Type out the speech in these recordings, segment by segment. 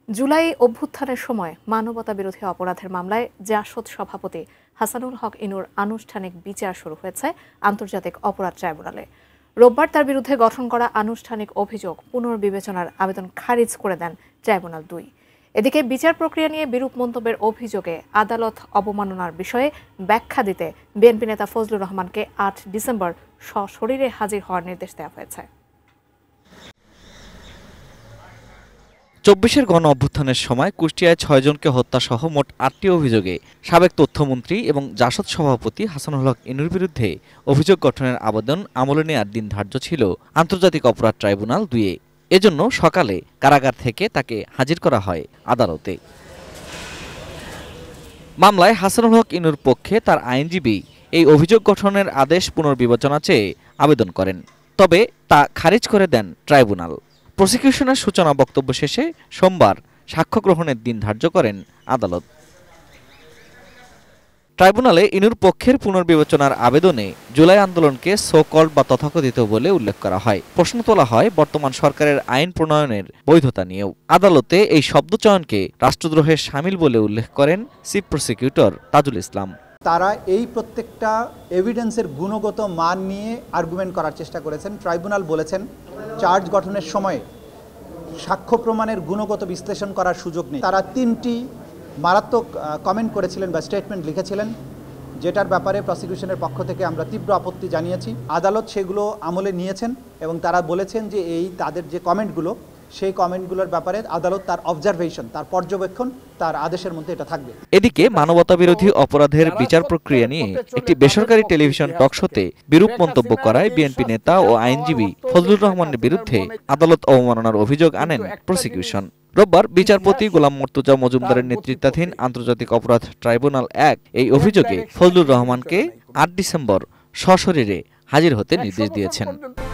জুলাই অভ্যুত্থানের সময় মানবতাবিরোধী অপরাধের মামলায় জাসদ সভাপতি হাসানুল হক ইনুর আনুষ্ঠানিক বিচার শুরু হয়েছে আন্তর্জাতিক অপরাধ ট্রাইব্যুনালে। রোববার তার বিরুদ্ধে গঠন করা আনুষ্ঠানিক অভিযোগ পুনর্বিবেচনার আবেদন খারিজ করে দেন ট্রাইব্যুনাল ২। এদিকে বিচার প্রক্রিয়া নিয়ে বিরূপ মন্তব্যের অভিযোগে আদালত অবমাননার বিষয়ে ব্যাখ্যা দিতে বিএনপি নেতা ফজলুর রহমানকে ৮ ডিসেম্বর সশরীরে হাজির হওয়ার নির্দেশ দেওয়া হয়েছে। ২৪-এর গণ অভ্যুত্থানের সময় কুষ্টিয়ায় ৬ জনকে হত্যাসহ মোট ৮টি অভিযোগে সাবেক তথ্যমন্ত্রী এবং জাসদ সভাপতি হাসানুল হক ইনুর বিরুদ্ধে অভিযোগ গঠনের আবেদন আমলে নেওয়ার দিন ধার্য ছিল আন্তর্জাতিক অপরাধ ট্রাইব্যুনাল ২-এ। এজন্য সকালে কারাগার থেকে তাকে হাজির করা হয় আদালতে। মামলায় হাসানুল হক ইনুর পক্ষে তার আইনজীবী এই অভিযোগ গঠনের আদেশ পুনর্বিবেচনা চেয়ে আবেদন করেন, তবে তা খারিজ করে দেন ট্রাইব্যুনাল। প্রসিকিউশনের সূচনা বক্তব্য শেষে সোমবার সাক্ষ্য গ্রহণের দিন ধার্য করেন আদালত। ট্রাইব্যুনালে ইনুর পক্ষের পুনর্বিবেচনার আবেদনে জুলাই আন্দোলনকে সো কল্ড বা তথাকথিত বলে উল্লেখ করা হয়। প্রশ্ন তোলা হয় বর্তমান সরকারের আইন প্রণয়নের বৈধতা নিয়েও। আদালতে এই শব্দচয়নকে রাষ্ট্রদ্রোহের শামিল বলে উল্লেখ করেন চিফ প্রসিকিউটর তাজুল ইসলাম। তারা এই প্রত্যেকটা এভিডেন্সের গুণগত মান নিয়ে আর্গুমেন্ট করার চেষ্টা করেছেন। ট্রাইব্যুনাল বলেছেন চার্জ গঠনের সময় সাক্ষ্য প্রমাণের গুণগত বিশ্লেষণ করার সুযোগ নেই। তারা ৩টি মারাত্মক কমেন্ট করেছিলেন বা স্টেটমেন্ট লিখেছিলেন, যেটার ব্যাপারে প্রসিকিউশনের পক্ষ থেকে আমরা তীব্র আপত্তি জানিয়েছি। আদালত সেগুলো আমলে নিয়েছেন এবং তারা বলেছেন যে তাদের যে কমেন্টগুলো, সেই কমেন্টগুলোর ব্যাপারে আদালত তার অবজারভেশন, তার পর্যবেক্ষণ, তার আদেশের মধ্যে এটা থাকবে। এদিকে মানবতাবিরোধী অপরাধের বিচার প্রক্রিয়া নিয়ে একটি বেসরকারি টেলিভিশন টকশোতে বিরূপ মন্তব্য করায় বিএনপি নেতা ও আইনজীবী ফজলুর রহমানের বিরুদ্ধে আদালত অবমাননার অভিযোগ আনেন প্রসিকিউশন। রোববার বিচারপতি গোলাম মর্তুজা মজুমদারের নেতৃত্বাধীন আন্তর্জাতিক অপরাধ ট্রাইব্যুনাল ১ এই অভিযোগে ফজলুর রহমানকে ৮ ডিসেম্বর সশরীরে হাজির হতে নির্দেশ দিয়েছেন।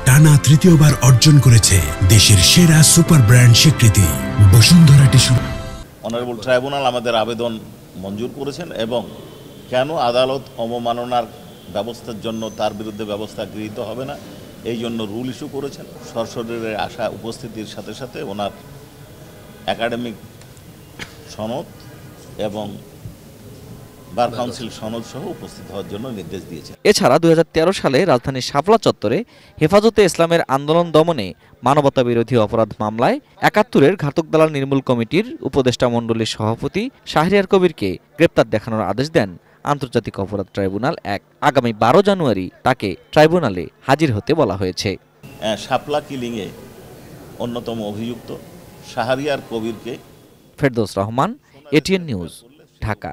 টানা তৃতীয়বার অর্জন করেছে দেশের সেরা সুপার ব্র্যান্ড স্বীকৃতি বসুন্ধরা টিস্যু। অনারেবল ট্রাইব্যুনাল আমাদের আবেদন মঞ্জুর করেছেন এবং কেন আদালত অবমাননার ব্যবস্থার জন্য তার বিরুদ্ধে ব্যবস্থা গৃহীত হবে না এই জন্য রুল ইস্যু করেছেন। সশরীরে আসা উপস্থিতির সাথে সাথে ওনার একাডেমিক সনদ এবং বার কাউন্সিল সনদ সহ উপস্থিত হওয়ার জন্য নির্দেশ দিয়েছে। এছাড়া ২০১৩ সালে রাজধানীর শাপলা চত্বরে হেফাজতে ইসলামের আন্দোলন দমনে মানবতাবিরোধী অপরাধ মামলায় ৭১-এর ঘাতক দালাল নির্মূল কমিটির উপদেষ্টা মণ্ডলীর সভাপতি শাহরিয়ার কবিরকে গ্রেপ্তার দেখানোর আদেশ দেন আন্তর্জাতিক অপরাধ ট্রাইব্যুনাল ১। আগামী ১২ জানুয়ারি তাকে ট্রাইব্যুনালে হাজির হতে বলা হয়েছে। শাপলা কিলিংয়ে অন্যতম অভিযুক্ত শাহরিয়ার কবিরকে। Ferdous Rahman, ATN news, Dhaka.